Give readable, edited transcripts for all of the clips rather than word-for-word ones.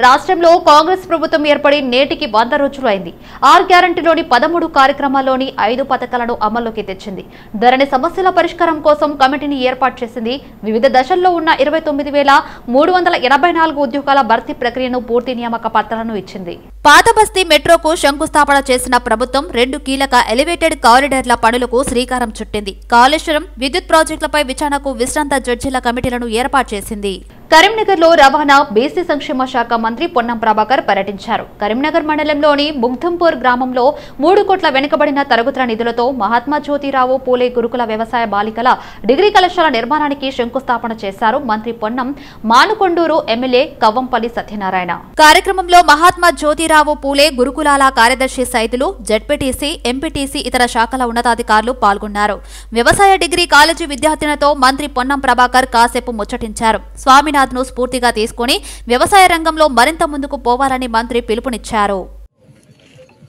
రాష్ట్రంలో కాంగ్రెస్ ప్రభుత్వం ఏర్పడి నేటికి 100 రోజులు అయింది. 6 గ్యారంటీలోని 13 కార్యక్రమాల్లోని 5 పథకాలను అమల్లోకి తెచ్చింది. ధరణి సమస్యల పరిష్కారం కోసం కమిటీని ఏర్పాటు చేసింది. వివిధ దశల్లో ఉన్న 29,384 ఉద్యోగాల భర్తీ ప్రక్రియను పూర్తి నియామక పత్రాలను ఇచ్చింది. పాత బస్తీ మెట్రోకు శంకుస్థాపన చేసిన ప్రభుత్వం 2 కీలక ఎలివేటెడ్ కారిడార్ల పనులకు శ్రీకారం చుట్టింది. కాళేశ్వరం, విద్యుత్ ప్రాజెక్టులపై విచారణకు విశ్రాంత జడ్జీల కమిటీలను ఏర్పాటు చేసింది. కరీంనగర్లో రవాణా బీసీ సంక్షేమ శాఖ మంత్రి పొన్నం ప్రభాకర్ పర్యటించారు. కరీంనగర్ మండలంలోని ముగ్ధంపూర్ గ్రామంలో 3 కోట్ల వెనుకబడిన తరగతుల నిధులతో మహాత్మా జ్యోతిరావు పూలే గురుకుల వ్యవసాయ బాలికల డిగ్రీ కళాశాల నిర్మాణానికి శంకుస్థాపన చేశారు మంత్రి పొన్నం. మానుకొండూరు ఎమ్మెల్యే కవ్వంపల్లి సత్యనారాయణ కార్యక్రమంలో మహాత్మా జ్యోతిరావు పూలే గురుకులాల కార్యదర్శి సైదులు, జడ్పీటీసీ, ఎంపీటీసీ, ఇతర శాఖల ఉన్నతాధికారులు పాల్గొన్నారు. వ్యవసాయ డిగ్రీ కాలేజీ విద్యార్థినులతో మంత్రి పొన్నం ప్రభాకర్ కాసేపు ముచ్చటించారు. స్వామి ను స్ఫూర్తిగా తీసుకుని వ్యవసాయ రంగంలో మరింత ముందుకు పోవాలని మంత్రి పిలుపునిచ్చారు.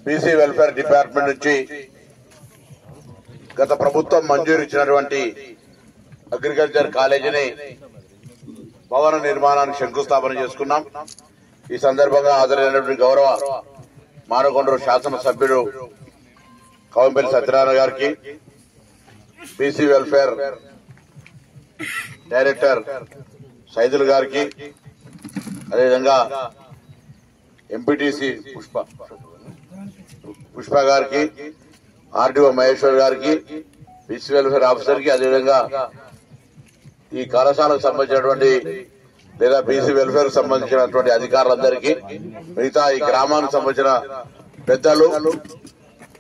బీసీ వెల్ఫేర్ డిపార్ట్మెంట్ నుంచి గత ప్రభుత్వం మంజూరు ఇచ్చినటువంటి అగ్రికల్చర్ కాలేజీని భవన నిర్మాణానికి శంకుస్థాపన చేసుకున్నాం. ఈ సందర్భంగా హాజరైనటువంటి గౌరవ మానకొండూరు శాసనసభ్యుడు కవంపల్లి సత్యనారాయణ గారికి, బీసీ వెల్ఫేర్ డైరెక్టర్ సైదుల్ గారికి, అదేవిధంగా ఎంపీటీసీ పుష్ప గారికి, ఆర్డీఓ మహేశ్వర్ గారికి, బీసీ వెల్ఫేర్ ఆఫీసర్ కి, అదేవిధంగా ఈ కళాశాలకు సంబంధించినటువంటి లేదా బీసీ వెల్ఫేర్ సంబంధించినటువంటి అధికారులందరికీ, మిగతా ఈ గ్రామానికి సంబంధించిన పెద్దలు,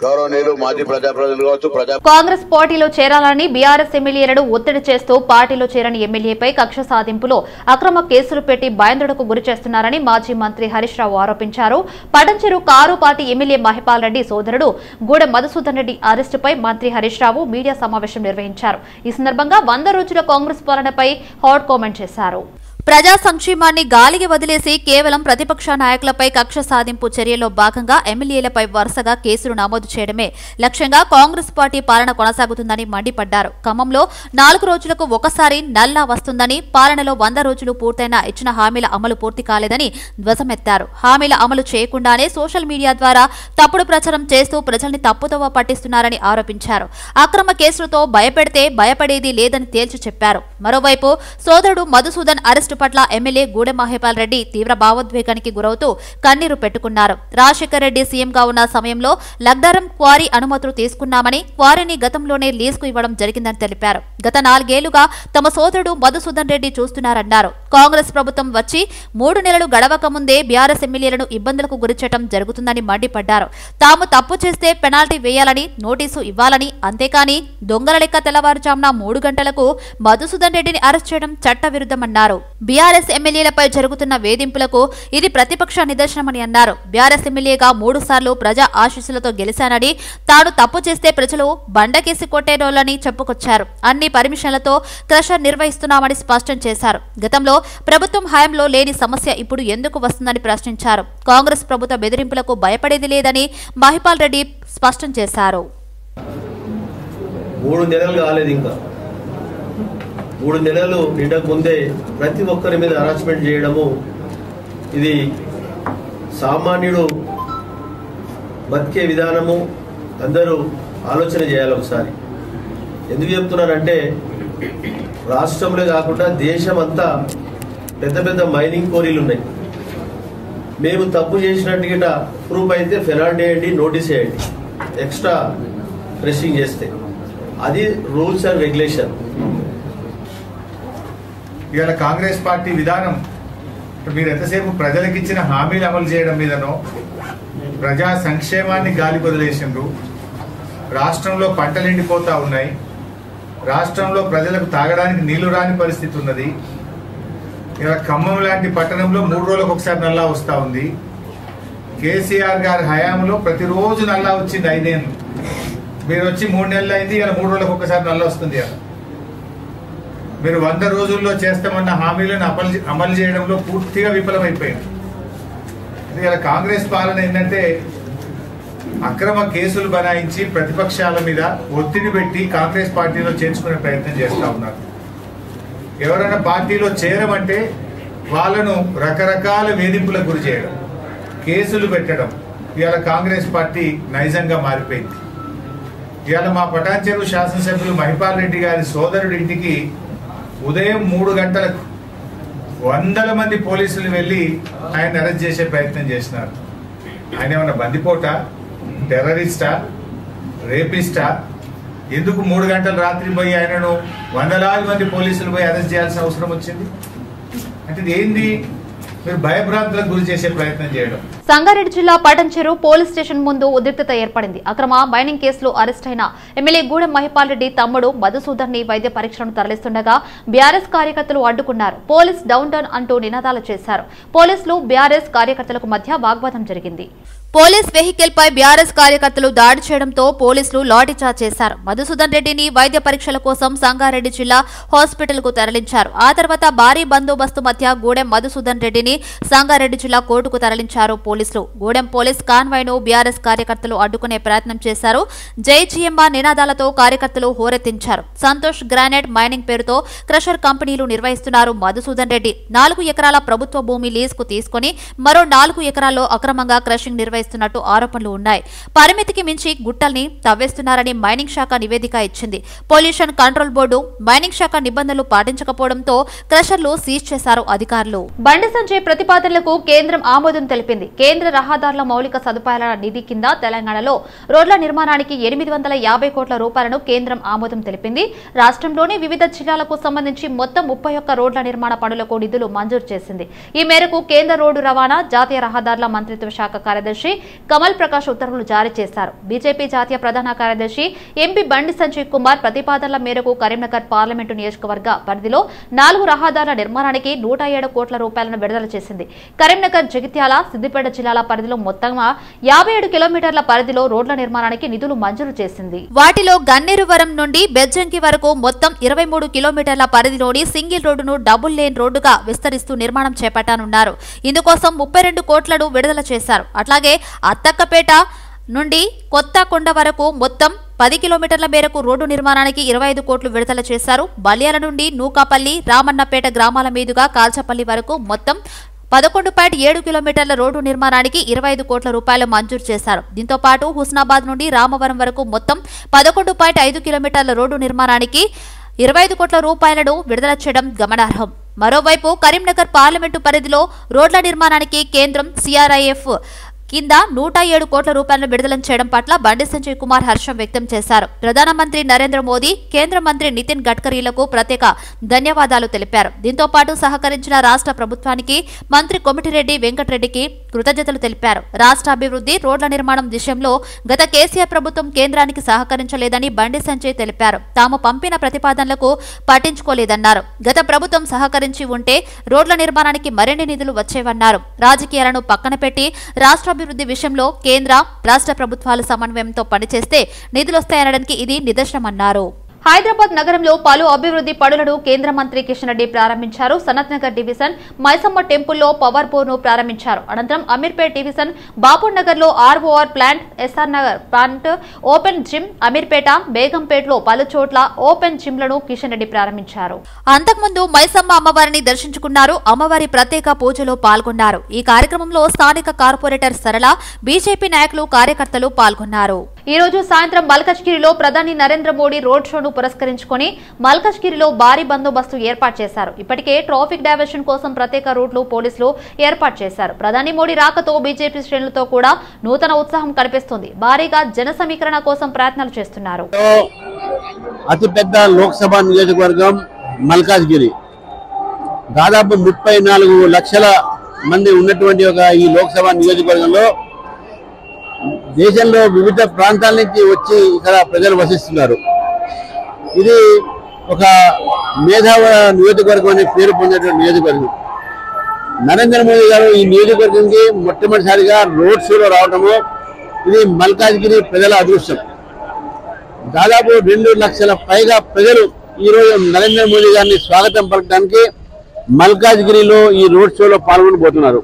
గౌరవనీయులు, మాజీ ప్రజాప్రతినిధులు కావచ్చు, కాంగ్రెస్ పార్టీలో చేరాలని బీఆర్ఎస్ ఎమ్మెల్యేలను ఒత్తిడి చేస్తూ పార్టీలో చేరని ఎమ్మెల్యేపై కక్ష సాధింపులో అక్రమ కేసులు పెట్టి భయాందోళనకు గురి చేస్తున్నారని మాజీ మంత్రి హరీష్ రావు ఆరోపించారు. Patancheru car party MLA Mahipal Reddy సోదరుడు గూడెం మధుసూదన్ రెడ్డి అరెస్టుపై మంత్రి హరీష్ రావు మీడియా సమావేశం నిర్వహించారు. ఈ సందర్భంగా 100 రోజుల కాంగ్రెస్ పాలనపై హాట్ కామెంట్ చేశారు. ప్రజా సంక్షేమాన్ని గాలికి వదిలేసి కేవలం ప్రతిపక్ష నాయకులపై కక్ష సాధింపు చర్యల్లో భాగంగా ఎమ్మెల్యేలపై వరుసగా కేసులు నమోదు చేయడమే లక్ష్యంగా కాంగ్రెస్ పార్టీ పాలన కొనసాగుతుందని మండిపడ్డారు. ఖమ్మంలో 4 రోజులకు ఒకసారి నల్లా వస్తుందని, పాలనలో 100 రోజులు పూర్తయినా ఇచ్చిన హామీల అమలు పూర్తి కాలేదని ధ్వజమెత్తారు. హామీల అమలు చేయకుండానే సోషల్ మీడియా ద్వారా తప్పుడు ప్రచారం చేస్తూ ప్రజల్ని తప్పుదోవ పట్టిస్తున్నారని ఆరోపించారు. అక్రమ కేసులతో భయపెడితే భయపడేది లేదని తేల్చి చెప్పారు. మరోవైపు సోదరుడు మధుసూదన్ అరెస్టు పట్ల ఎమ్మెల్యే గూడెం మహిపాల్ రెడ్డి తీవ్ర భావోద్వేగానికి గురవుతూ కన్నీరు పెట్టుకున్నారు. రాజశేఖర్ రెడ్డి సీఎంగా ఉన్న సమయంలో లగ్దారం క్వారీ అనుమతులు తీసుకున్నామని, క్వారీని గతంలోనే లీజుకు ఇవ్వడం జరిగిందని తెలిపారు. గత 4 ఏళ్లుగా తమ సోదరుడు మధుసూదన్ రెడ్డి చూస్తున్నారన్నారు. కాంగ్రెస్ ప్రభుత్వం వచ్చి 3 నెలలు గడవక ముందే బీఆర్ఎస్ ఎమ్మెల్యేలను ఇబ్బందులకు గురిచేయడం జరుగుతుందని మండిపడ్డారు. తాము తప్పు చేస్తే పెనాల్టీ వేయాలని నోటీసు ఇవ్వాలని, అంతేకాని దొంగల లెక్క తెల్లవారుజామున 3 గంటలకు మధుసూదన్ రెడ్డిని అరెస్ట్ చేయడం చట్టవిరుద్ధమన్నారు. బీఆర్ఎస్ ఎమ్మెల్యేలపై జరుగుతున్న వేధింపులకు ఇది ప్రతిపక్ష నిదర్శనమని అన్నారు. బీఆర్ఎస్ ఎమ్మెల్యేగా 3 సార్లు ప్రజా ఆశీస్సులతో గెలిచానని, తాను తప్పు చేస్తే ప్రజలు బండకేసి కొట్టేరోలని చెప్పుకొచ్చారు. అన్ని పర్మిషన్లతో క్రషర్ నిర్వహిస్తున్నామని స్పష్టం చేశారు. గతంలో ప్రభుత్వం హయాంలో లేని సమస్య ఇప్పుడు ఎందుకు వస్తుందని ప్రశ్నించారు. కాంగ్రెస్ ప్రభుత్వ బెదిరింపులకు భయపడేది లేదని మహిపాల్ రెడ్డి స్పష్టం చేశారు. 3 నెలలు కాలేదు, ఇంకా 3 నెలలు నిండక ముందే ప్రతి ఒక్కరి మీద హరాస్మెంట్ చేయడము, ఇది సామాన్యుడు బతికే విధానము అందరూ ఆలోచన చేయాలి ఒకసారి. ఎందుకు చెప్తున్నానంటే, రాష్ట్రంలో కాకుండా దేశం అంతా పెద్ద పెద్ద మైనింగ్ కోరీలు ఉన్నాయి. మేము తప్పు చేసినట్టు గిట ప్రూఫ్ అయితే పెనాల్టీ వేయండి, నోటీస్ వేయండి, ఎక్స్ట్రా ప్రెషింగ్ చేస్తే. అది రూల్స్ అండ్ రెగ్యులేషన్. ఇవాళ కాంగ్రెస్ పార్టీ విధానం, మీరు ఎంతసేపు ప్రజలకు ఇచ్చిన హామీలు అమలు చేయడం మీదనో, ప్రజా సంక్షేమాన్ని గాలి వదిలేసిండ్రు. రాష్ట్రంలో పంటలు ఎండిపోతా ఉన్నాయి. రాష్ట్రంలో ప్రజలకు తాగడానికి నీళ్లు రాని పరిస్థితి ఉన్నది. ఇలా ఖమ్మం లాంటి పట్టణంలో 3 రోజులకు ఒకసారి నల్లా వస్తూ ఉంది. కేసీఆర్ గారి హయాంలో ప్రతిరోజు నల్లా వచ్చింది 5 ఏళ్ళు. మీరు వచ్చి 3 నెలలు అయింది, ఇలా 3 రోజులకు ఒకసారి నల్లా వస్తుంది. మీరు 100 రోజుల్లో చేస్తామన్న హామీలను అమలు చేయడంలో పూర్తిగా విఫలమైపోయింది. ఇలా కాంగ్రెస్ పాలన ఏంటంటే, అక్రమ కేసులు బనాయించి ప్రతిపక్షాల మీద ఒత్తిడి పెట్టి కాంగ్రెస్ పార్టీలో చేర్చుకునే ప్రయత్నం చేస్తూ ఉన్నారు. ఎవరైనా పార్టీలో చేరమంటే వాళ్ళను రకరకాల వేధింపులకు గురి చేయడం, కేసులు పెట్టడం ఇవాళ కాంగ్రెస్ పార్టీ నైజంగా మారిపోయింది. ఇవాళ మా పటాన్చెరు శాసనసభ్యులు మహిపాల్ రెడ్డి గారి సోదరుడి ఇంటికి ఉదయం 3 గంటలకు వందల మంది పోలీసులు వెళ్ళి ఆయన అరెస్ట్ చేసే ప్రయత్నం చేసినారు. ఆయన ఏమన్నా బందిపోటా, టెర్రరిస్టా, రేపిస్టా? ఎందుకు 3 గంటల రాత్రి పోయి ఆయనను వందలాది మంది పోలీసులు పోయి అరెస్ట్ చేయాల్సిన అవసరం వచ్చింది? అంటే ఇది ఏంది? మీరు భయభ్రాంతులకు గురి చేసే ప్రయత్నం చేయడం. సంగారెడ్డి జిల్లా పటంచెరు పోలీస్ స్టేషన్ ముందు ఉద్రిక్తత ఏర్పడింది. అక్రమ మైనింగ్ కేసులో అరెస్ట్ అయిన ఎమ్మెల్యే గూడెం మహిపాల్ రెడ్డి తమ్ముడు మధుసూదన్ ని వైద్య పరీక్షలను తరలిస్తుండగా బీఆర్ఎస్ కార్యకర్తలు అడ్డుకున్నారు. పోలీస్ డౌన్ డౌన్ అంటూ నినాదాలు చేశారు. పోలీసులు బీఆర్ఎస్ కార్యకర్తలకు మధ్య వాగ్వాదం జరిగింది. పోలీస్ వెహికల్ పై బీఆర్ఎస్ కార్యకర్తలు దాడి చేయడంతో పోలీసులు లాఠీచార్జ్ చేశారు. మధుసూదన్ రెడ్డిని వైద్య పరీక్షల కోసం సంగారెడ్డి జిల్లా హాస్పిటల్ కు తరలించారు. ఆ తర్వాత భారీ బందోబస్తు మధ్య గూడెం మధుసూదన్ రెడ్డిని సంగారెడ్డి జిల్లా కోర్టుకు తరలించారు పోలీసులు. గూడెం పోలీస్ కాన్వాయ్ ను బీఆర్ఎస్ కార్యకర్తలు అడ్డుకునే ప్రయత్నం చేశారు. జై జీఎంఆర్ నినాదాలతో కార్యకర్తలు హోరెత్తించారు. సంతోష్ గ్రానైట్ మైనింగ్ పేరుతో క్రషర్ కంపెనీలు నిర్వహిస్తున్నారు మధుసూదన్ రెడ్డి. 4 ఎకరాల ప్రభుత్వ భూమి లీజుకు తీసుకుని మరో 4 ఎకరాల్లో అక్రమంగా క్రషింగ్ నిర్వహిస్తున్నట్టు ఆరోపణలు ఉన్నాయి. పరిమితికి మించి గుట్టల్ని తవ్వేస్తున్నారని మైనింగ్ శాఖ నివేదిక ఇచ్చింది. పొల్యూషన్ కంట్రోల్ బోర్డు మైనింగ్ శాఖ నిబంధనలు పాటించకపోవడంతో క్రషర్లు సీజ్ చేశారు అధికారులు. బండి సంజయ్ ప్రతిపాదనలకు కేంద్రం ఆమోదం తెలిపింది. కేంద్ర రహదారుల మౌలిక సదుపాయాల నిధి కింద తెలంగాణలో రోడ్ల నిర్మాణానికి 850 కోట్ల రూపాయలను కేంద్రం ఆమోదం తెలిపింది. రాష్ట్రంలోని వివిధ జిల్లాలకు సంబంధించి మొత్తం 31 రోడ్ల నిర్మాణ పనులకు నిధులు మంజూరు చేసింది. ఈ మేరకు కేంద్ర రోడ్డు రవాణా జాతీయ రహదారుల మంత్రిత్వ శాఖ కార్యదర్శి కమల్ ప్రకాష్ ఉత్తర్వులు జారీ చేశారు. బీజేపీ జాతీయ ప్రధాన కార్యదర్శి ఎంపీ బండి సంజయ్ కుమార్ ప్రతిపాదనల మేరకు కరీంనగర్ పార్లమెంటు నియోజకవర్గ పరిధిలో 4 రహదారుల నిర్మాణానికి 107 కోట్ల రూపాయలను విడుదల చేసింది. కరీంనగర్, జగిత్యాల, సిద్దిపేట జిల్లాల పరిధిలో మొత్తంగా 57 కిలోమీటర్ల పరిధిలో రోడ్ల నిర్మాణానికి నిధులు మంజూరు చేసింది. వాటిలో గన్నేరువరం నుండి బెజ్జంకి వరకు మొత్తం 23 కిలోమీటర్ల పరిధిలోని సింగిల్ రోడ్డును డబుల్ లేన్ రోడ్డుగా విస్తరిస్తూ నిర్మాణం చేపట్టనున్నారు. ఇందుకోసం 32 కోట్లను విడుదల చేశారు. అట్లాగే అత్తక్కపేట నుండి కొత్తకొండ వరకు మొత్తం 10 కిలోమీటర్ల మేరకు రోడ్డు నిర్మాణానికి 25 కోట్లు విడుదల చేశారు. బల్యాల నుండి నూకాపల్లి, రామన్నపేట గ్రామాల మీదుగా కాల్చపల్లి వరకు మొత్తం 11.7 కిలోమీటర్ల రోడ్డు నిర్మాణానికి 25 కోట్ల రూపాయలు మంజూరు చేశారు. దీంతో పాటు హుస్నాబాద్ నుండి రామవరం వరకు మొత్తం 11.5 కిలోమీటర్ల రోడ్డు నిర్మాణానికి 25 కోట్ల రూపాయలను విడుదల చేయడం గమనార్హం. మరోవైపు కరీంనగర్ పార్లమెంటు పరిధిలో రోడ్ల నిర్మాణానికి కేంద్రం సిఆర్ఐఎఫ్ కింద 107 కోట్ల రూపాయలను విడుదల చేయడం పట్ల బండి సంజయ్ కుమార్ హర్షం వ్యక్తం చేశారు. ప్రధానమంత్రి నరేంద్ర మోదీ, కేంద్ర మంత్రి నితిన్ గడ్కరీలకు ప్రత్యేక ధన్యవాదాలు తెలిపారు. దీంతో పాటు సహకరించిన రాష్ట్ర ప్రభుత్వానికి మంత్రి కోమటిరెడ్డి వెంకటరెడ్డికి కృతజ్ఞతలు తెలిపారు. రాష్ట్ర అభివృద్ధి, రోడ్ల నిర్మాణం విషయంలో గత కేసీఆర్ ప్రభుత్వం కేంద్రానికి సహకరించలేదని బండి సంజయ్ తెలిపారు. తాము పంపిన ప్రతిపాదనలకు పట్టించుకోలేదన్నారు. గత ప్రభుత్వం సహకరించి ఉంటే రోడ్ల నిర్మాణానికి మరిన్ని నిధులు వచ్చేవన్నారు. రాజకీయాలను పక్కన పెట్టి రాష్ట్ర అభివృద్ధి విషయంలో కేంద్ర, రాష్ట్ర ప్రభుత్వాల సమన్వయంతో పనిచేస్తే నిధులొస్తాయనడానికి ఇది నిదర్శనమన్నారు. హైదరాబాద్ నగరంలో పలు అభివృద్ధి పనులను కేంద్ర మంత్రి కిషన్ రెడ్డి ప్రారంభించారు. సనత్ నగర్ డివిజన్ మైసమ్మ టెంపుల్లో పవర్ బోర్ ను ప్రారంభించారు. అనంతరం అమీర్పేట్ డివిజన్ బాపూర్ నగర్ లో ROR plant, SR Nagar plant, open gym, Ameerpet, Begumpet లో పలు చోట్ల ఓపెన్ జిమ్లను కిషన్ రెడ్డి ప్రారంభించారు. అంతకుముందు మైసమ్మ అమ్మవారిని దర్శించుకున్నారు. అమ్మవారి ప్రత్యేక పూజలో పాల్గొన్నారు. ఈ కార్యక్రమంలో స్థానిక కార్పొరేటర్ సరళ, బీజేపీ నాయకులు, కార్యకర్తలు పాల్గొన్నారు. ఈ రోజు సాయంత్రం మల్కజ్గిరిలో ప్రధాని నరేంద్ర మోడీ రోడ్ షోను పురస్కరించుకుని మల్కజ్గిరిలో భారీ బందోబస్తు ఏర్పాటు చేశారు. ఇప్పటికే ట్రాఫిక్ డైవర్షన్ కోసం ప్రత్యేక రూట్లు పోలీసులు ఏర్పాటు చేశారు. ప్రధాని మోడీ రాకతో బీజేపీ శ్రేణులతో కూడా నూతన ఉత్సాహం కనిపిస్తుంది. భారీగా జన సమీకరణ కోసం ప్రయత్నాలు చేస్తున్నారు. అతిపెద్ద లోక్సభ నియోజకవర్గం మల్కాజ్గిరి, దాదాపు 34 లక్షల మంది ఉన్నటువంటి ఈ లోక్సభ నియోజకవర్గంలో దేశంలో వివిధ ప్రాంతాల నుంచి వచ్చి ఇక్కడ ప్రజలు వసిస్తున్నారు. ఇది ఒక మేధావ నియోజకవర్గం అనే పేరు పొందేటువంటి నియోజకవర్గం. నరేంద్ర మోదీ గారు ఈ నియోజకవర్గంకి మొట్టమొదటిసారిగా రోడ్ షోలో రావడము ఇది మల్కాజ్గిరి ప్రజల అదృష్టం. దాదాపు 2 లక్షల పైగా ప్రజలు ఈరోజు నరేంద్ర మోదీ గారిని స్వాగతం పలకడానికి మల్కాజ్గిరిలో ఈ రోడ్ షోలో పాల్గొనబోతున్నారు.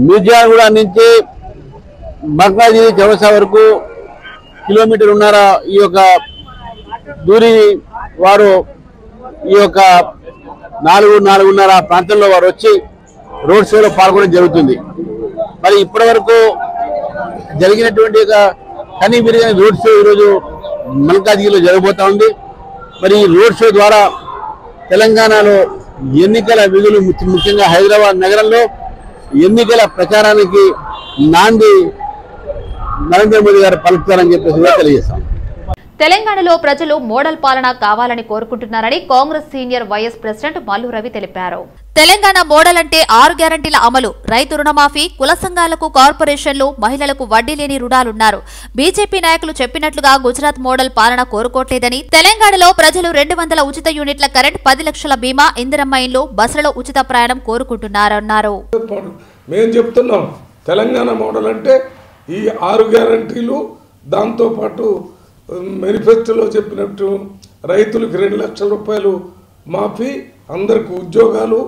మిర్జాగూడ నుంచి మల్కాజ్గిరి చౌరస్తా వరకు 1.5 కిలోమీటర్ ఈ యొక్క దూరి వారు ఈ యొక్క 4-4:30 ప్రాంతంలో వారు వచ్చి రోడ్ షోలో పాల్గొనడం జరుగుతుంది. మరి ఇప్పటి వరకు జరిగినటువంటి ఒక కనీ విరిగిన రోడ్ షో ఈరోజు మల్కాజ్గిరిలో జరగబోతా ఉంది. మరి ఈ రోడ్ షో ద్వారా తెలంగాణలో ఎన్నికల విధులు ముఖ్యంగా హైదరాబాద్ నగరంలో ఎన్నికల ప్రచారానికి నాంది నరేంద్ర మోదీ గారు పలుకుతారని చెప్పేసి తెలియజేస్తాం. తెలంగాణలో ప్రజలు మోడల్ పాలన కావాలని కోరుకుంటున్నారని Congress senior vice president Mallu Ravi తెలిపారు. తెలంగాణ మోడల్ అంటే 6 గ్యారంటీల అమలు, రైతు రుణమాఫీ, కుల సంఘాలకు కార్పొరేషన్లు, మహిళలకు వడ్డీ లేని రుణాలున్నారు. బీజేపీ నాయకులు చెప్పినట్లుగా గుజరాత్ మోడల్ పాలన కోరుకోవట్లేదని, తెలంగాణలో ప్రజలు 200 ఉచిత యూనిట్ల కరెంట్, 10 లక్షల బీమా, ఇందిరమ్మ ఇళ్లు, బస్సులో ఉచిత ప్రయాణం కోరుకుంటున్నారన్నారు. మేము చెప్తున్నాం తెలంగాణ మోడల్ అంటే ఈ 6 గ్యారంటీలు, దాంతోపాటు మేనిఫెస్టోలో చెప్పినట్టు రైతులకు 2 లక్షల రూపాయలు మాఫీ, అందరికి ఉద్యోగాలు,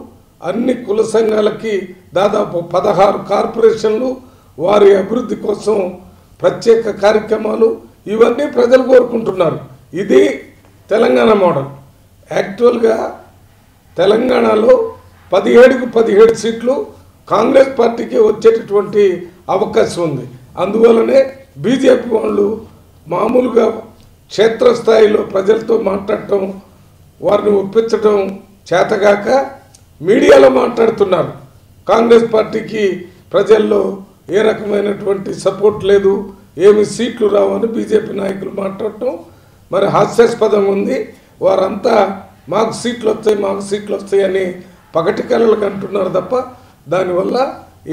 అన్ని కుల సంఘాలకి దాదాపు 16 కార్పొరేషన్లు, వారి అభివృద్ధి కోసం ప్రత్యేక కార్యక్రమాలు, ఇవన్నీ ప్రజలు కోరుకుంటున్నారు. ఇది తెలంగాణ మోడల్. యాక్చువల్గా తెలంగాణలో 17కు 17 సీట్లు కాంగ్రెస్ పార్టీకి వచ్చేటటువంటి అవకాశం ఉంది. అందువల్లనే బీజేపీ వాళ్ళు మామూలుగా క్షేత్రస్థాయిలో ప్రజలతో మాట్లాడటం, వారిని ఒప్పించడం చేతగాక మీడియాలో మాట్లాడుతున్నారు. కాంగ్రెస్ పార్టీకి ప్రజల్లో ఏ రకమైనటువంటి సపోర్ట్ లేదు, ఏమి సీట్లు రావని బీజేపీ నాయకులు మాట్లాడటం మరి హాస్యాస్పదంగా ఉంది. వారంతా మాకు సీట్లు వస్తాయి అని పగటి కళలకు అంటున్నారు తప్ప దానివల్ల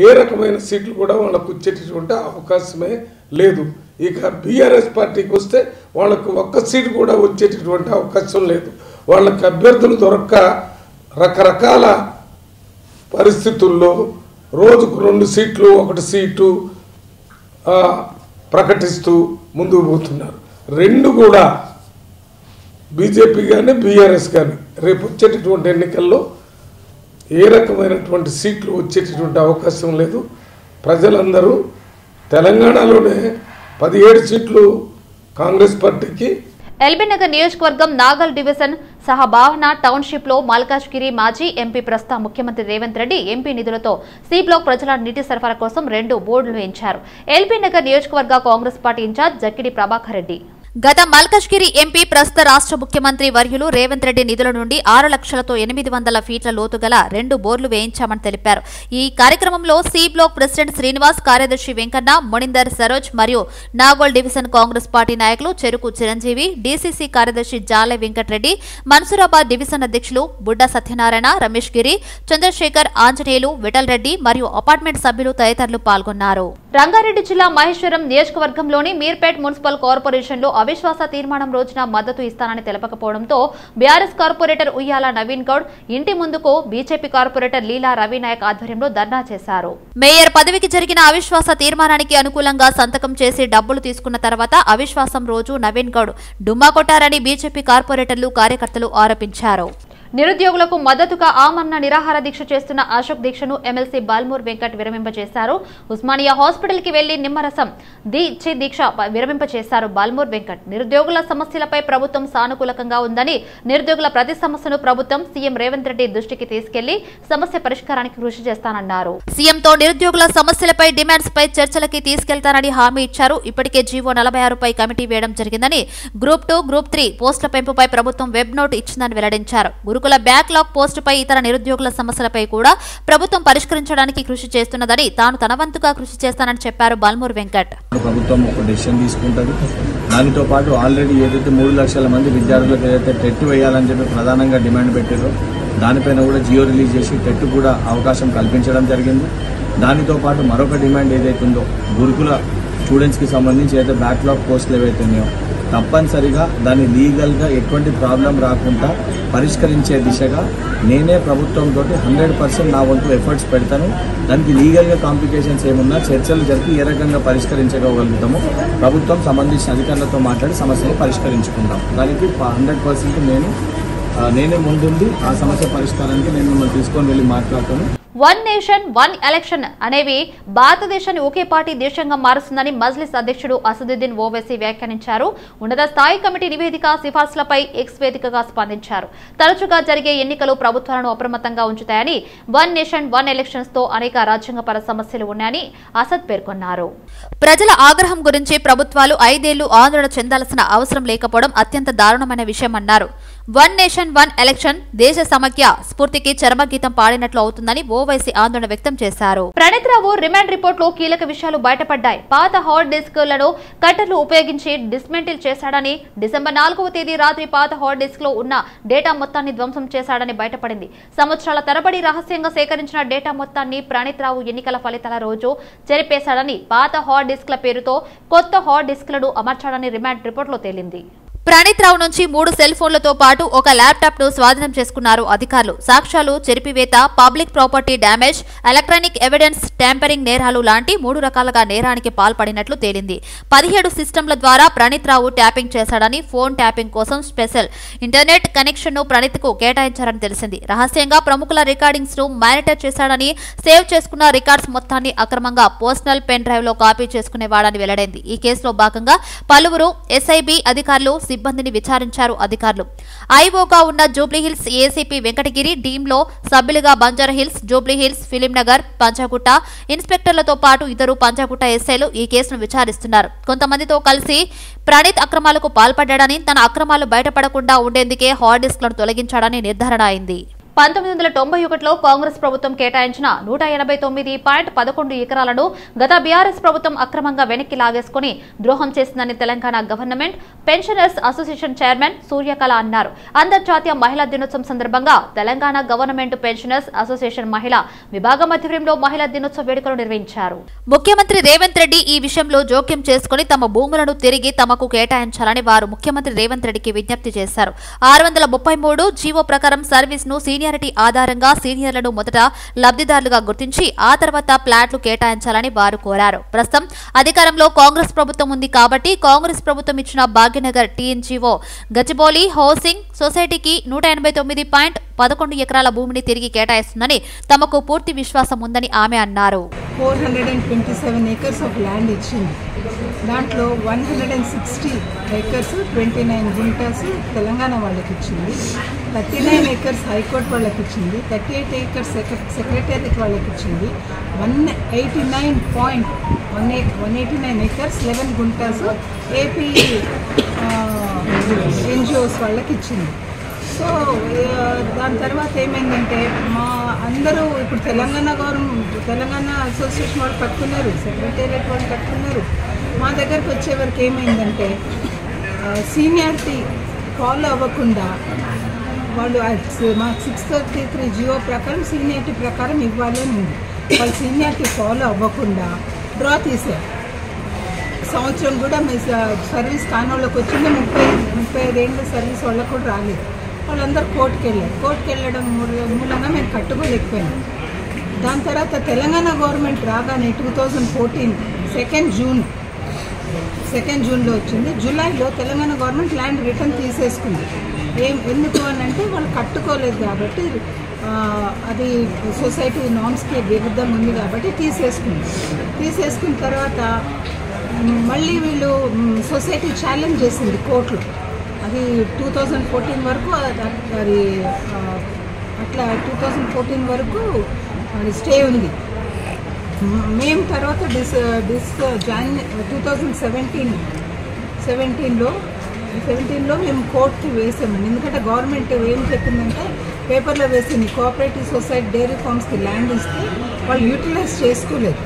ఏ రకమైన సీట్లు కూడా వాళ్ళకు వచ్చేటటువంటి అవకాశమే లేదు. ఇక బీఆర్ఎస్ పార్టీకి వస్తే వాళ్ళకు ఒక్క సీటు కూడా వచ్చేటటువంటి అవకాశం లేదు. వాళ్ళకి అభ్యర్థులు దొరక్క రకరకాల పరిస్థితుల్లో రోజుకు 2 సీట్లు 1 సీటు ప్రకటిస్తూ ముందుకు పోతున్నారు. 2 కూడా బీజేపీ కానీ బీఆర్ఎస్ కానీ రేపు వచ్చేటటువంటి ఎన్నికల్లో ఏ రకమైనటువంటి సీట్లు వచ్చేటటువంటి అవకాశం లేదు. ప్రజలందరూ తెలంగాణలోనే 17 సీట్లు కాంగ్రెస్ పార్టీకి. ఎల్బీనగర్ నియోజకవర్గం నాగల్ డివిజన్ సహభావన టౌన్షిప్ లో మల్కాజ్గిరి మాజీ ఎంపీ ప్రస్తుత ముఖ్యమంత్రి రేవంత్ రెడ్డి ఎంపీ నిధులతో సి బ్లాక్ ప్రజల నీటి సరఫరా కోసం 2 బోర్డులు వేయించారు. ఎల్బీనగర్ నియోజకవర్గ కాంగ్రెస్ పార్టీ ఇన్ఛార్జ్ జక్కిడి ప్రభాకర్ రెడ్డి గత మల్కాజ్గిరి ఎంపీ ప్రస్తుత రాష్ట్ర ముఖ్యమంత్రి వర్యులు రేవంత్ రెడ్డి నిధుల నుండి 6 లక్షలతో 800 ఫీట్ల లోతు గల 2 బోర్లు వేయించామని తెలిపారు. ఈ కార్యక్రమంలో సి బ్లాక్ ప్రెసిడెంట్ శ్రీనివాస్, కార్యదర్శి వెంకన్న, మునిందర్ సరోజ్ మరియు నాగోల్ డివిజన్ కాంగ్రెస్ పార్టీ నాయకులు చెరుకు చిరంజీవి, డీసీసీ కార్యదర్శి జాలె వెంకటరెడ్డి, మన్సూరాబాద్ డివిజన్ అధ్యక్షులు బుడ్డ సత్యనారాయణ, రమేష్ గిరి, చంద్రశేఖర్, ఆంజనేయులు, విఠల్ రెడ్డి మరియు అపార్ట్మెంట్ సభ్యులు తదితరులు పాల్గొన్నారు. రంగారెడ్డి జిల్లా మహేశ్వరం నియోజకవర్గంలోని మీర్పేట్ మున్సిపల్ కార్పొరేషన్లో అవిశ్వాస తీర్మానం రోజున మద్దతు ఇస్తానని తెలపకపోవడంతో బీఆర్ఎస్ కార్పొరేటర్ ఉయ్యాల నవీన్ గౌడ్ ఇంటి ముందుకు బీజేపీ కార్పొరేటర్ లీలా రవినాయక్ ఆధ్వర్యంలో ధర్నా చేశారు. మేయర్ పదవికి జరిగిన అవిశ్వాస తీర్మానానికి అనుకూలంగా సంతకం చేసి డబ్బులు తీసుకున్న తర్వాత అవిశ్వాసం రోజు నవీన్ గౌడ్ డుమ్మా కొట్టారని బీజేపీ కార్పొరేటర్లు, కార్యకర్తలు ఆరోపించారు. నిరుద్యోగులకు మద్దతుగా ఆమరణ నిరాహార దీక్ష చేస్తున్న అశోక్ దీక్షను ఎమ్మెల్సీ బాల్మూర్ వెంకట్ విరమింపచేశారు. ఉస్మానియా హాస్పిటల్ కి వెళ్లి నిమ్మరసం ఇచ్చే దీక్ష విరమింపచేశారు బాల్మూర్ వెంకట్. నిరుద్యోగుల సమస్యలపై ప్రభుత్వం సానుకూలంగా ఉందని, నిరుద్యోగుల ప్రతి సమస్యను ప్రభుత్వం సీఎం రేవంత్ రెడ్డి దృష్టికి తీసుకెళ్లి సమస్య పరిష్కారానికి కృషి చేస్తానన్నారు. సీఎంతో నిరుద్యోగుల సమస్యలపై డిమాండ్స్ పై చర్చలకి తీసుకెళ్తానని హామీ ఇచ్చారు. ఇప్పటికే జీవో 46పై కమిటీ వేయడం జరిగిందని, గ్రూప్ 2, గ్రూప్ 3 పోస్టుల పెంపుపై ప్రభుత్వం వెబ్ నోట్ ఇచ్చిందని వెల్లడించారు. గురుకుల బ్యాక్లాగ్ పోస్టుపై ఇతర నిరుద్యోగుల సమస్యలపై కూడా ప్రభుత్వం పరిష్కరించడానికి కృషి చేస్తున్నదని, తాను తన వంతుగా కృషి చేస్తానని చెప్పారు బాల్మూర్ వెంకట్. ప్రభుత్వం ఒక డెసిషన్ తీసుకుంటుంది. దానితో పాటు ఆల్రెడీ ఏదైతే 3 లక్షల మంది విద్యార్థులకు ఏదైతే టెట్ వేయాలని చెప్పి ప్రధానంగా డిమాండ్ పెట్టారో దానిపైన కూడా జియో రిలీజ్ చేసి టెట్ కూడా అవకాశం కల్పించడం జరిగింది. దానితో పాటు మరొక డిమాండ్ ఏదైతే ఉందో గురుకుల స్టూడెంట్స్కి సంబంధించి ఏదైతే బ్యాక్లాగ్ పోస్టులు ఏవైతే ఉన్నాయో తప్పనిసరిగా దాన్ని లీగల్గా ఎటువంటి ప్రాబ్లం రాకుండా పరిష్కరించే దిశగా నేనే ప్రభుత్వంతో 100% నా వంతు ఎఫర్ట్స్ పెడతాను. దానికి లీగల్గా కాంప్లికేషన్స్ ఏమున్నా చర్చలు జరిపి ఏ రకంగా పరిష్కరించగలుగుతామో ప్రభుత్వం సంబంధించిన అధికారులతో మాట్లాడి సమస్యను పరిష్కరించుకుంటాం. దానికి 100% నేనే ముందుండి ఆ సమస్య పరిష్కారానికి నేను మిమ్మల్ని తీసుకొని వెళ్ళి మాట్లాడతాను. వన్ నేషన్ వన్ ఎలక్షన్ అనేవి భారతదేశాన్ని ఒకే పార్టీ దేశంగా మారుస్తుందని మజ్లిస్ అధ్యక్షుడు అసదుద్దీన్ ఓవైసీ వ్యాఖ్యానించారు. ఉన్నత స్థాయి కమిటీ నివేదిక సిఫార్సులపై ఎక్స్ వేదికగా స్పందించారు. తరచుగా జరిగే ఎన్నికలు ప్రభుత్వాలను అప్రమత్తంగా ఉంచుతాయని, వన్ నేషన్ వన్ ఎలక్షన్స్ తో అనేక రాజ్యాంగపర సమస్యలు ఉన్నాయని అసద్ పేర్కొన్నారు. ప్రజల ఆగ్రహం గురించి ప్రభుత్వాలు 5 ఏళ్లు ఆందోళన చెందాల్సిన అవసరం లేకపోవడం అత్యంత దారుణమైన విషయమన్నారు. వన్ నేషన్ వన్ ఎలక్షన్ దేశ సమైక్య స్ఫూర్తికి చరమగీతం పాడినట్లు అవుతుందని ఓవైసీ ఆందోళన వ్యక్తం చేశారు. ప్రణీత్ రావు రిమాండ్ రిపోర్ట్ లో కీలక విషయాలు బయటపడ్డాయి. పాత హార్డ్ డిస్క్లను కట్టర్లు ఉపయోగించి డిస్మెంటిల్ చేశాడని, డిసెంబర్ 4వ తేదీ రాత్రి పాత హార్డ్ డిస్క్ లో ఉన్న డేటా మొత్తాన్ని ధ్వంసం చేశాడని బయటపడింది. సంవత్సరాల తరబడి రహస్యంగా సేకరించిన డేటా మొత్తాన్ని ప్రణీత్ రావు ఎన్నికల ఫలితాల రోజు చెరిపేశాడని, పాత హార్డ్ డిస్క్ల పేరుతో కొత్త హార్డ్ డిస్క్లను అమర్చాడని రిమాండ్ రిపోర్ట్ లో తేలింది. ప్రణీత్ రావు నుంచి 3 సెల్ ఫోన్లతో పాటు ఒక ల్యాప్టాప్ ను స్వాధీనం చేసుకున్నారు అధికారులు. సాక్ష్యాలు చెరిపివేత, public property damage, electronic evidence tampering నేరాలు లాంటి 3 రకాలుగా నేరానికి పాల్పడినట్లు తేలింది. 17 సిస్టమ్ల ద్వారా ప్రణీత్ రావు ట్యాపింగ్ చేశాడని, ఫోన్ ట్యాపింగ్ కోసం స్పెషల్ ఇంటర్నెట్ కనెక్షన్ ను ప్రణీత్ కు కేటాయించారని తెలిసింది. రహస్యంగా ప్రముఖుల రికార్డింగ్స్ ను మానిటర్ చేశాడని, సేవ్ చేసుకున్న రికార్డ్స్ మొత్తాన్ని అక్రమంగా పర్సనల్ పెన్ డ్రైవ్ లో కాపీ చేసుకునేవాడని వెల్లడైంది. ఈ కేసులో భాగంగా పలువురు ఎస్ఐబి అధికారులు, సిబ్బందిని విచారించారు అధికారులు. ఐఓగా ఉన్న జూబ్లీహిల్స్ ఏసీపీ వెంకటగిరి, టీంలో సభ్యులుగా బంజారాహిల్స్, జూబ్లీహిల్స్, ఫిలింనగర్, పంజాగుట్ట ఇన్స్పెక్టర్లతో పాటు ఇద్దరు పంజాగుట్ట ఎస్ఐలు ఈ కేసును విచారిస్తున్నారు. కొంతమందితో కలిసి ప్రణీత్ అక్రమాలకు పాల్పడ్డాడని, తన అక్రమాలు బయటపడకుండా ఉండేందుకే హార్డ్ డిస్క్లను తొలగించాడని నిర్ధారణ అయింది. 1991లో కాంగ్రెస్ ప్రభుత్వం కేటాయించిన 189.11 ఎకరాలను గత బీఆర్ఎస్ ప్రభుత్వం అక్రమంగా వెనక్కి లాగేసుకుని ద్రోహం చేసిందని Telangana government pensioners association chairman Suryakala అన్నారు. అంతర్జాతీయ మహిళా దినోత్సవం సందర్భంగా తెలంగాణ గవర్నమెంట్ పెన్షనర్స్ అసోసియేషన్ మహిళా విభాగం ఆధ్వర్యంలో మహిళా దినోత్సవ వేడుకలు నిర్వహించారు. ముఖ్యమంత్రి రేవంత్ రెడ్డి ఈ విషయంలో జోక్యం చేసుకుని తమ భూములను తిరిగి తమకు కేటాయించాలని వారు ముఖ్యమంత్రి రేవంత్ రెడ్డికి విజ్ఞప్తి చేశారు. 633 జీవో ప్రకారం సర్వీస్ ను సీనియారిటీ ఆధారంగా సీనియర్లను మొదట లబ్ధిదారులుగా గుర్తించి ఆ తర్వాత ప్లాట్లు కేటాయించాలని వారు కోరారు. ప్రస్తుతం అధికారంలో కాంగ్రెస్ ప్రభుత్వం ఉంది కాబట్టి కాంగ్రెస్ ప్రభుత్వం ఇచ్చిన భాగ్యనగర్ టీఎన్జీఓ గచ్చిబౌలి హౌసింగ్ సొసైటీకి 189.11 ఎకరాల భూమిని తిరిగి కేటాయిస్తుందని తమకు పూర్తి విశ్వాసం ఉందని ఆమె అన్నారు. 427 acres of land ఇచ్చింది. దాంట్లో 160 acres 29 గుంటాస్ తెలంగాణ వాళ్ళకి ఇచ్చింది, 39 acres హైకోర్టు వాళ్ళకి ఇచ్చింది, 38 acres సెక్రటేరియట్ వాళ్ళకి ఇచ్చింది, 189 acres 11 గుంటాస్ ఏపీ ఎన్జిఓస్ వాళ్ళకి ఇచ్చింది. సో దాని తర్వాత ఏమైందంటే మా అందరూ ఇప్పుడు తెలంగాణ అసోసియేషన్ వాళ్ళు కట్టుకున్నారు, సెక్రటేరియట్ వాళ్ళు కట్టుకున్నారు. మా దగ్గరకు వచ్చే వరకు ఏమైందంటే సీనియారిటీ ఫాలో అవ్వకుండా వాళ్ళు మా 633 జియో ప్రకారం సీనియారిటీ ప్రకారం ఇవ్వాలి అని ఉంది. వాళ్ళు సీనియారిటీ ఫాలో అవ్వకుండా డ్రా తీశారు. సంవత్సరం కూడా మీ సర్వీస్ కానోళ్ళకి వచ్చింది, 35 ఏళ్ళ సర్వీస్ వాళ్ళకు కూడా రాలేదు. వాళ్ళందరూ కోర్టుకు వెళ్ళారు. కోర్టుకు వెళ్ళడం మూలంగా మేము కట్టుకోలేకపోయాం. దాని తర్వాత తెలంగాణ గవర్నమెంట్ రాగానే 2014 2nd జూన్లో వచ్చింది. జూలైలో తెలంగాణ గవర్నమెంట్ ల్యాండ్ రిటర్న్ తీసేసుకుంది. ఎందుకు అని అంటే వాళ్ళు కట్టుకోలేదు కాబట్టి, అది సొసైటీ నామ్స్కి విరుద్ధం ఉంది కాబట్టి తీసేసుకున్న తర్వాత మళ్ళీ వీళ్ళు సొసైటీ ఛాలెంజ్ చేసింది కోర్టులో. అది 2014 వరకు అది అట్లా 2014 వరకు అది స్టే ఉంది. మేము తర్వాత 2017లో మేము కోర్టుకి వేసామండి. ఎందుకంటే గవర్నమెంట్ ఏం చెప్పిందంటే పేపర్లో వేసింది కోఆపరేటివ్ సొసైటీ డైరీ ఫార్మ్స్కి ల్యాండ్ ఇస్తే వాళ్ళు యూటిలైజ్ చేసుకోలేదు.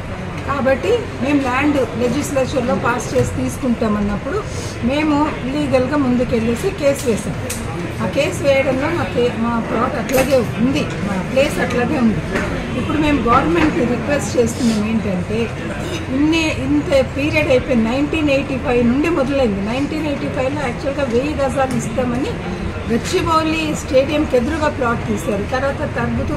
కాబట్టి మేము ల్యాండ్ లెజిస్లేచర్లో పాస్ చేసి తీసుకుంటామన్నప్పుడు మేము లీగల్గా ముందుకెళ్ళేసి కేసు వేసాం. ఆ కేసు వేయడంలో మా ప్లాట్ అట్లాగే ఉంది, మా ప్లేస్ అట్లాగే ఉంది. ఇప్పుడు మేము గవర్నమెంట్కి రిక్వెస్ట్ చేస్తున్నాం ఏంటంటే ఇంత పీరియడ్ అయిపోయింది. 1985 నుండి మొదలైంది. 1985లో యాక్చువల్గా 1000 గజాలు ఇస్తామని గచ్చిబౌలి స్టేడియంకి ఎదురుగా ప్లాట్ తీశారు. తర్వాత తగ్గుతూ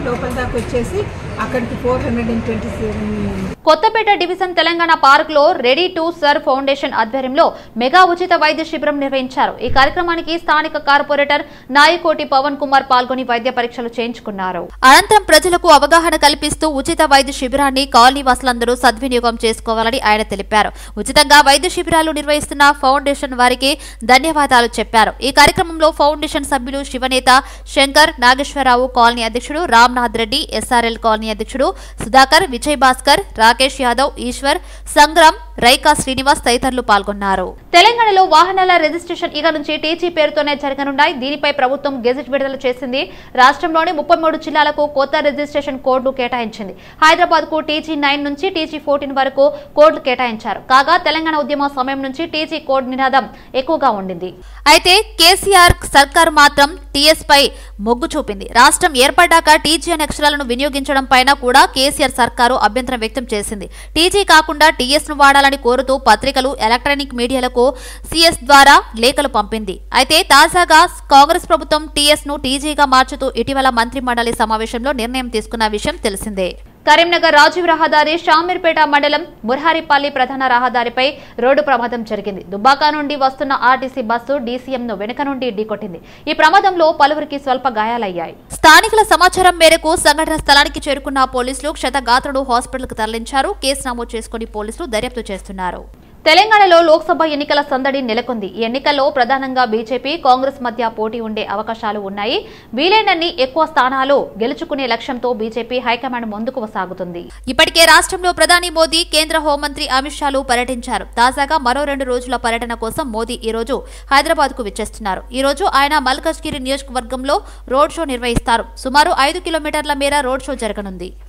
లోపల దాకా వచ్చేసి అక్కడికి 427. కొత్తపేట డివిజన్ తెలంగాణ పార్క్ లో రెడీ టు సర్వ్ ఫౌండేషన్ ఆధ్వర్యంలో మెగా ఉచిత వైద్య శిబిరం నిర్వహించారు. ఈ కార్యక్రమానికి స్థానిక కార్పొరేటర్ నాయకోటి పవన్ కుమార్ పాల్గొని వైద్య పరీక్షలు చేయించుకున్నారు. అనంతరం ప్రజలకు అవగాహన కల్పిస్తూ ఉచిత వైద్య శిబిరాన్ని కాలనీ వాసులందరూ సద్వినియోగం చేసుకోవాలని ఆయన తెలిపారు. ఉచితంగా వైద్య శిబిరాలు నిర్వహిస్తున్న ఫౌండేషన్ వారికి ధన్యవాదాలు చెప్పారు. ఈ కార్యక్రమంలో ఫౌండేషన్ సభ్యులు శివనేత శంకర్, నాగేశ్వరరావు, కాలనీ అధ్యక్షుడు రామ్నాథ్ రెడ్డి, ఎస్ఆర్ఎల్ కాలనీ అధ్యక్షుడు సుధాకర్, విజయ్ భాస్కర్, రాకేష్ యాదవ్, ఈశ్వర్, సంగ్రామ్, రైకా శ్రీనివాస్ తదితరులు పాల్గొన్నారు. తెలంగాణలో వాహనాల రిజిస్ట్రేషన్ ఇక నుంచి టీజీ పేరుతోనే జరగనున్నాయి. దీనిపై ప్రభుత్వం గెజెట్ విడుదల చేసింది. రాష్ట్రంలోని 33 జిల్లాలకు కొత్త రిజిస్ట్రేషన్ కోడ్లు కేటాయించింది. హైదరాబాద్ కు TG9 నుంచి TG14 వరకు కోడ్లు కేటాయించారు. కాగా తెలంగాణ ఉద్యమ సమయం నుంచి టీజీ కోడ్ నినాదం ఎక్కువగా ఉండింది. అయితే కేసీఆర్ సర్కార్ మాత్రం టీఎస్ పై మొగ్గు చూపింది. రాష్ట్రం ఏర్పడ్డాక టీజీ అనే అక్షరాలను వినియోగించడం పైన కూడా కేసీఆర్ సర్కారు అభ్యంతరం వ్యక్తం చేసింది. టీజీ కాకుండా టీఎస్ ను వాడాలని కోరుతూ పత్రికలు, ఎలక్ట్రానిక్ మీడియాలకు సిఎస్ ద్వారా లేఖలు పంపింది. అయితే తాజాగా కాంగ్రెస్ ప్రభుత్వం టీఎస్ ను టీజీగా మార్చుతూ ఇటీవల మంత్రి మండలి సమావేశంలో నిర్ణయం తీసుకున్న విషయం తెలిసిందే. కరీంనగర్ రాజీవ్ రహదారి షామీర్పేట మండలం ముర్హారిపల్లి ప్రధాన రహదారిపై రోడ్డు ప్రమాదం జరిగింది. దుబ్బాక నుండి వస్తున్న ఆర్టీసీ బస్సు డీసీఎంను వెనుక నుండి ఢీకొట్టింది. ఈ ప్రమాదంలో పలువురికి స్వల్ప గాయాలయ్యాయి. స్థానికుల సమాచారం మేరకు సంఘటన స్థలానికి చేరుకున్న పోలీసులు క్షతగాత్రుడు హాస్పిటల్కు తరలించారు. కేసు నమోదు చేసుకుని పోలీసులు దర్యాప్తు చేస్తున్నారు. తెలంగాణలో లోక్సభ ఎన్నికల సందడి నెలకొంది. ఈ ఎన్నికల్లో ప్రధానంగా బీజేపీ, కాంగ్రెస్ మధ్య పోటీ ఉండే అవకాశాలు ఉన్నాయి. వీలైనన్ని ఎక్కువ స్థానాలు గెలుచుకునే లక్ష్యంతో బీజేపీ హైకమాండ్ ముందుకు సాగుతుంది. ఇప్పటికే రాష్ట్రంలో ప్రధాని మోదీ, కేంద్ర హోంమంత్రి అమిత్ షాలు పర్యటించారు. తాజాగా మరో 2 రోజుల పర్యటన కోసం మోదీ ఈ రోజు హైదరాబాద్ కు విచ్చేస్తున్నారు. ఈ రోజు ఆయన మల్కజ్గిరి నియోజకవర్గంలో రోడ్ షో నిర్వహిస్తారు. సుమారు 5 కిలోమీటర్ల మేర రోడ్ షో జరగనుంది.